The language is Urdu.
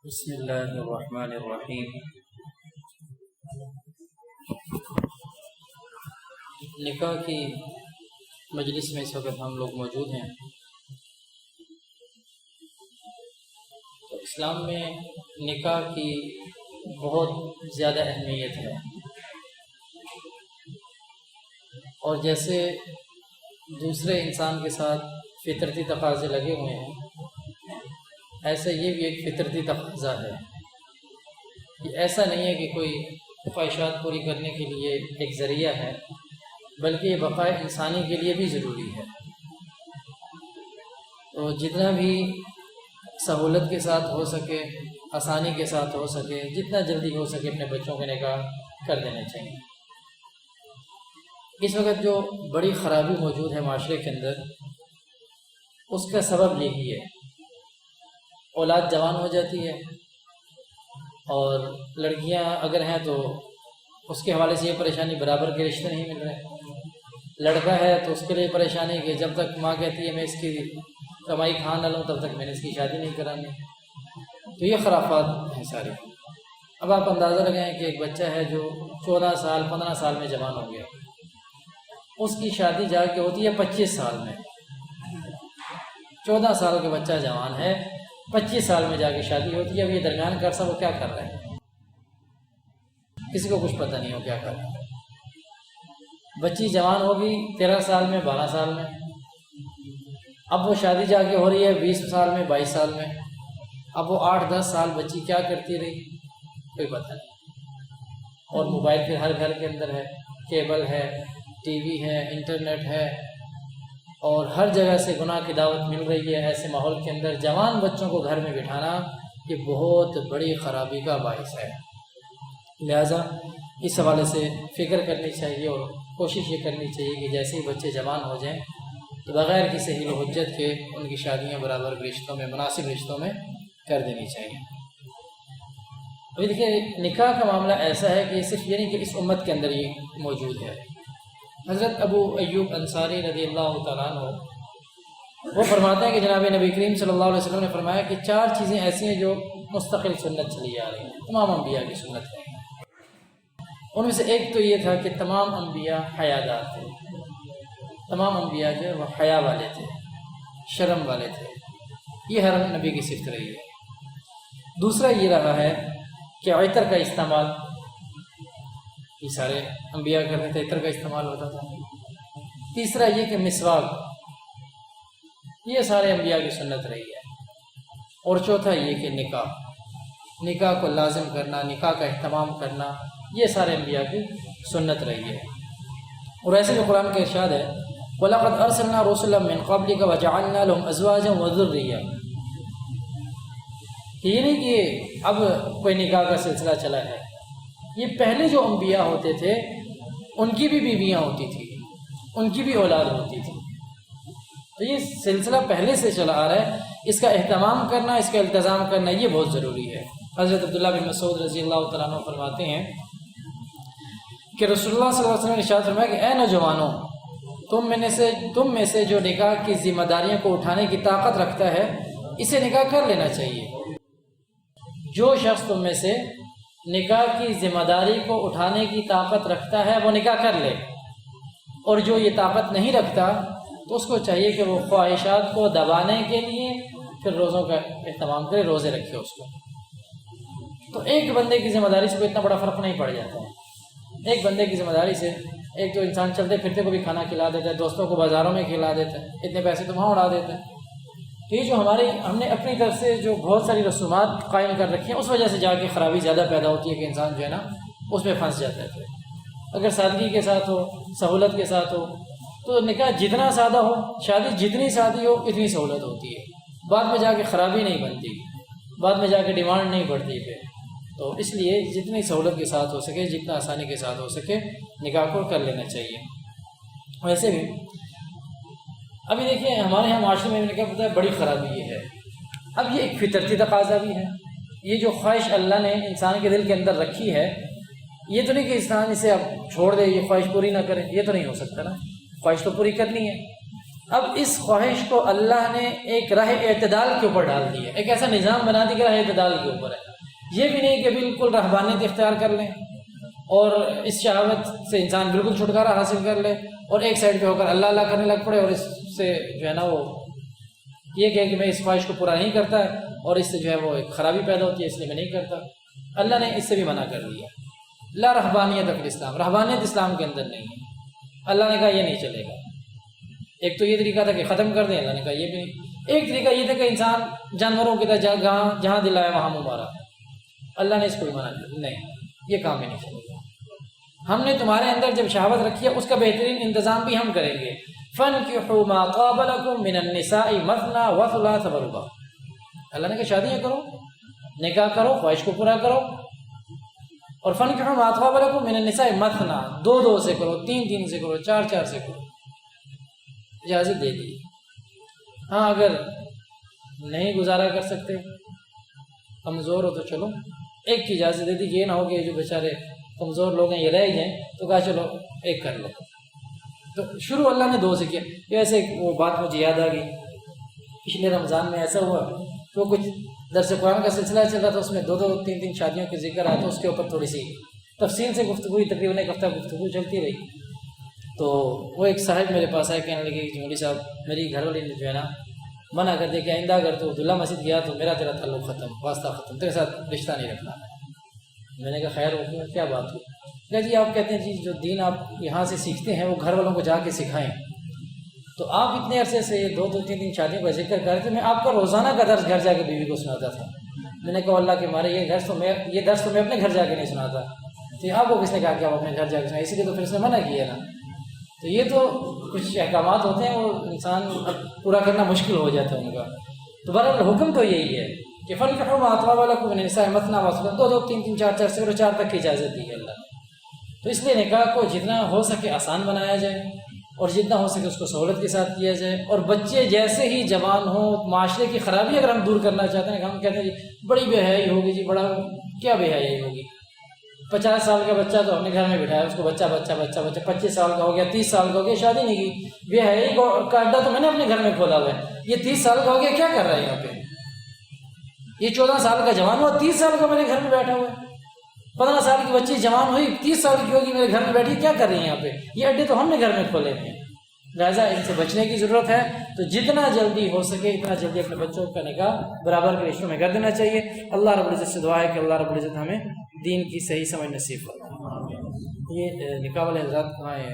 بسم اللہ الرحمن الرحیم۔ نکاح کی مجلس میں اس وقت ہم لوگ موجود ہیں۔ تو اسلام میں نکاح کی بہت زیادہ اہمیت ہے، اور جیسے دوسرے انسان کے ساتھ فطرتی تقاضے لگے ہوئے ہیں، ایسا یہ بھی ایک فطرتی تقاضا ہے۔ یہ ایسا نہیں ہے کہ کوئی خواہشات پوری کرنے کے لیے ایک ذریعہ ہے، بلکہ یہ بقائے انسانی کے لیے بھی ضروری ہے۔ تو جتنا بھی سہولت کے ساتھ ہو سکے، آسانی کے ساتھ ہو سکے، جتنا جلدی ہو سکے اپنے بچوں کے نکاح کر دینے چاہیے۔ اس وقت جو بڑی خرابی موجود ہے معاشرے کے اندر، اس کا سبب یہی ہے، اولاد جوان ہو جاتی ہے، اور لڑکیاں اگر ہیں تو اس کے حوالے سے یہ پریشانی برابر کے رشتے نہیں مل رہے، لڑکا ہے تو اس کے لیے پریشانی کہ جب تک ماں کہتی ہے میں اس کی کمائی کھا نہ لوں تب تک میں نے اس کی شادی نہیں کرانی۔ تو یہ خرافات ہیں ساری۔ اب آپ اندازہ لگائیں کہ ایک بچہ ہے جو 14 سال 15 سال میں جوان ہو گیا، اس کی شادی جا کے ہوتی ہے 25 سال میں۔ 14 سال کا بچہ جوان ہے، 25 سال میں جا کے شادی ہوتی ہے۔ اب یہ درمیان کا عرصہ وہ کیا کر رہے ہیں، کسی کو کچھ پتہ نہیں ہو کیا کر رہے ہیں۔ بچی جوان ہوگی 13 سال میں 12 سال میں، اب وہ شادی جا کے ہو رہی ہے 20 سال میں 22 سال میں۔ اب وہ 8-10 سال بچی کیا کرتی رہی کوئی پتہ نہیں۔ اور موبائل پھر ہر گھر کے اندر ہے، کیبل ہے، ٹی وی ہے، انٹرنیٹ ہے، اور ہر جگہ سے گناہ کی دعوت مل رہی ہے۔ ایسے ماحول کے اندر جوان بچوں کو گھر میں بٹھانا یہ بہت بڑی خرابی کا باعث ہے۔ لہٰذا اس حوالے سے فکر کرنی چاہیے، اور کوشش یہ کرنی چاہیے کہ جیسے ہی بچے جوان ہو جائیں تو بغیر کسی حیل و حجت کے ان کی شادیاں برابر رشتوں میں، مناسب رشتوں میں کر دینی چاہیے۔ ابھی دیکھیے، نکاح کا معاملہ ایسا ہے کہ صرف یہ نہیں کہ اس امت کے اندر یہ موجود ہے۔ حضرت ابو ایوب انصاری رضی اللہ تعالیٰ عنہ وہ فرماتے ہیں کہ جناب نبی کریم صلی اللہ علیہ وسلم نے فرمایا کہ 4 چیزیں ایسی ہیں جو مستقل سنت چلی آ رہی ہیں، تمام انبیاء کی سنت ہے۔ ان میں سے ایک تو یہ تھا کہ تمام انبیاء حیادار تھے، تمام انبیاء جو وہ حیا والے تھے، شرم والے تھے۔ یہ ہر نبی کی صفت رہی ہے۔ دوسرا یہ رہا ہے کہ عطر کا استعمال، یہ سارے انبیاء کرتے تھے، عطر کا استعمال ہوتا تھا۔ تیسرا یہ کہ مسواک، یہ سارے انبیاء کی سنت رہی ہے۔ اور چوتھا یہ کہ نکاح کو لازم کرنا، نکاح کا اہتمام کرنا، یہ سارے انبیاء کی سنت رہی ہے۔ اور ایسے جو قرآن کا ارشاد ہے وَلَقَدْ أَرْسَلْنَا رُسُلًا مِّن قَبْلِكَ وَجَعَلْنَا لَهُمْ أَزْوَاجًا وَذُرِّيَّةً، کہ یہ نہیں کہ اب کوئی نکاح کا سلسلہ چلا ہے، یہ پہلے جو انبیاء ہوتے تھے ان کی بھی بیویاں ہوتی تھیں، ان کی بھی اولاد ہوتی تھی۔ تو یہ سلسلہ پہلے سے چلا آ رہا ہے، اس کا اہتمام کرنا، اس کا التزام کرنا یہ بہت ضروری ہے۔ حضرت عبداللہ بن مسعود رضی اللہ تعالیٰ عنہ فرماتے ہیں کہ رسول اللہ صلی اللہ علیہ وسلم نے ارشاد فرمایا کہ اے نوجوانوں، تم میں سے جو نکاح کی ذمہ داریوں کو اٹھانے کی طاقت رکھتا ہے اسے نکاح کر لینا چاہیے۔ جو شخص تم میں سے نکاح کی ذمہ داری کو اٹھانے کی طاقت رکھتا ہے وہ نکاح کر لے، اور جو یہ طاقت نہیں رکھتا تو اس کو چاہیے کہ وہ خواہشات کو دبانے کے لیے پھر روزوں کا اہتمام کرے، روزے رکھے اس کو۔ تو ایک بندے کی ذمہ داری سے کوئی اتنا بڑا فرق نہیں پڑ جاتا ہے۔ ایک بندے کی ذمہ داری سے ایک تو انسان چلتے پھرتے کو بھی کھانا کھلا دیتا ہے، دوستوں کو بازاروں میں کھلا دیتا ہے، اتنے پیسے تو وہاں اڑا دیتا ہے۔ تو یہ جو ہم نے اپنی طرف سے جو بہت ساری رسومات قائم کر رکھی ہیں، اس وجہ سے جا کے خرابی زیادہ پیدا ہوتی ہے کہ انسان جو ہے نا اس میں پھنس جاتا ہے۔ اگر سادگی کے ساتھ ہو، سہولت کے ساتھ ہو، تو نکاح جتنا سادہ ہو، شادی جتنی سادی ہو اتنی سہولت ہوتی ہے، بعد میں جا کے خرابی نہیں بنتی، بعد میں جا کے ڈیمانڈ نہیں بڑھتی پھر۔ تو اس لیے جتنی سہولت کے ساتھ ہو سکے، جتنا آسانی کے ساتھ ہو سکے نکاح کو کر لینا چاہیے۔ ویسے بھی ابھی دیکھیں ہمارے یہاں معاشرے میں نکاح پتہ ہے بڑی خرابی یہ ہے۔ اب یہ ایک فطرتی تقاضا بھی ہے، یہ جو خواہش اللہ نے انسان کے دل کے اندر رکھی ہے، یہ تو نہیں کہ انسان اسے اب چھوڑ دے، یہ خواہش پوری نہ کرے، یہ تو نہیں ہو سکتا نا، خواہش تو پوری کرنی ہے۔ اب اس خواہش کو اللہ نے ایک راہ اعتدال کے اوپر ڈال دیا، ایک ایسا نظام بنا دیا کہ راہ اعتدال کے اوپر ہے۔ یہ بھی نہیں کہ بالکل رہبانیت اختیار کر لیں اور اس شہوت سے انسان بالکل چھٹکارا حاصل کر لے اور ایک سائڈ پہ ہو کر اللہ اللہ کرنے لگ پڑے اور اس سے جو ہے نا وہ یہ کہے کہ میں اس خواہش کو پورا نہیں کرتا ہے اور اس سے جو ہے وہ ایک خرابی پیدا ہوتی ہے اس لیے میں نہیں کرتا۔ اللہ نے اس سے بھی منع کر دیا، لا رہبانیت فی الاسلام، رہبانیت اسلام کے اندر نہیں ہے۔ اللہ نے کہا یہ نہیں چلے گا۔ ایک تو یہ طریقہ تھا کہ ختم کر دیں، اللہ نے کہا یہ بھی نہیں۔ ایک طریقہ یہ تھا کہ انسان جانوروں کی طرح جہاں دل آیا وہاں منہ مارا، اللہ نے اس کو بھی منع کیا، نہیں یہ کام ہی نہیں چلے گا۔ ہم نے تمہارے اندر جب شہوت رکھی ہے اس کا بہترین انتظام بھی ہم کریں گے۔ فَانْكِحُوا مَا طَابَ لَكُم مِّنَ النِّسَاءِ مَثْنَىٰ وَثُلَاثَ وَرُبَاعَ، اللہ نے کہا شادیاں کرو، نکاح کرو، خواہش کو پورا کرو۔ اور فَانْكِحُوا مَا طَابَ لَكُم مِّنَ النِّسَاءِ مَثْنَىٰ، دو دو سے کرو، تین تین سے کرو، چار چار سے کرو، اجازت دے دی۔ ہاں اگر نہیں گزارا کر سکتے، کمزور ہو تو چلو ایک کی اجازت دے دی کہ یہ نہ ہو کہ جو بیچارے کمزور لوگ ہیں یہ رہ جائیں، تو کہا چلو ایک کر لو۔ تو شروع اللہ نے دو سے کیا۔ ایسے وہ بات مجھے یاد آ گئی، پچھلے رمضان میں ایسا ہوا تو کچھ درس قرآن کا سلسلہ چل رہا تھا، اس میں دو دو تین تین شادیوں کے ذکر آیا، تو اس کے اوپر تھوڑی سی تفصیل سے گفتگو ہوئی، تقریباً ایک ہفتہ گفتگو چلتی رہی۔ تو وہ ایک صاحب میرے پاس آئے، کہنے لگے کہ مولوی صاحب میری گھر والی نے جو ہے نا منع کر دیا کہ آئندہ اگر تو عبداللہ مسجد گیا تو میرا تیرا تعلق ختم، واسطہ ختم، تیرے ساتھ رشتہ نہیں رکھنا۔ میں نے کہا خیر ہو کیا بات ہوئی؟ کہا جی آپ کہتے ہیں جی جو دین آپ یہاں سے سیکھتے ہیں وہ گھر والوں کو جا کے سکھائیں، تو آپ اتنے عرصے سے دو دو تین تین شادیوں کا ذکر کر رہے تھے، میں آپ کا روزانہ کا درس گھر جا کے بیوی کو سناتا تھا۔ میں نے کہا اللہ کے مارے یہ درس تو میں اپنے گھر جا کے نہیں سناتا، تو آپ کو کس نے کہا کہ آپ اپنے گھر جا کے سنائیں؟ اسی لیے تو پھر اس نے منع کیا نا۔ تو یہ تو کچھ احکامات ہوتے ہیں وہ انسان پورا کرنا مشکل ہو جاتا ہے ان کا۔ تو بہرحال حکم تو یہی ہے کہ فَانْكِحُوا مَا طَابَ لَكُم مِّنَ النِّسَاءِ مَثْنَىٰ وَثُلَاثَ، دو دو تین تین چار چار سے، چار تک کی اجازت دی ہے اللہ نے۔ تو اس لیے نکاح کو جتنا ہو سکے آسان بنایا جائے اور جتنا ہو سکے اس کو سہولت کے ساتھ کیا جائے، اور بچے جیسے ہی جوان ہوں، معاشرے کی خرابی اگر ہم دور کرنا چاہتے ہیں، ہم کہتے ہیں جی بڑی بے حیائی ہوگی، جی بڑا کیا بے حیائی ہوگی؟ 50 سال کا بچہ تو اپنے گھر میں بٹھایا، اس کو بچہ بچہ بچہ بچہ 25 سال کا ہو گیا، 30 سال کا ہو گیا، شادی نہیں کی۔ بے حیائی کا اڈا تو میں نے اپنے گھر میں کھولا ہوا ہے۔ یہ 30 سال کا ہو گیا، کیا کر رہا ہے یہاں پہ؟ یہ 14 سال کا جوان ہوا، 30 سال کا میرے گھر میں بیٹھا ہوا ہے۔ 15 سال کی بچی جوان ہوئی، 30 سال کی ہوگی، میرے گھر میں بیٹھی، کیا کر رہی ہے یہاں پہ؟ یہ اڈے تو ہم نے گھر میں کھولے ہیں۔ لہٰذا ان سے بچنے کی ضرورت ہے، تو جتنا جلدی ہو سکے اتنا جلدی اپنے بچوں کا نکاح برابر کے رشتوں میں کر دینا چاہیے۔ اللہ رب العزت سے دعا ہے کہ اللہ رب العزت ہمیں دین کی صحیح سمجھ نصیب فرمائے۔ یہ نکاح والے حضرات کہاں ہیں؟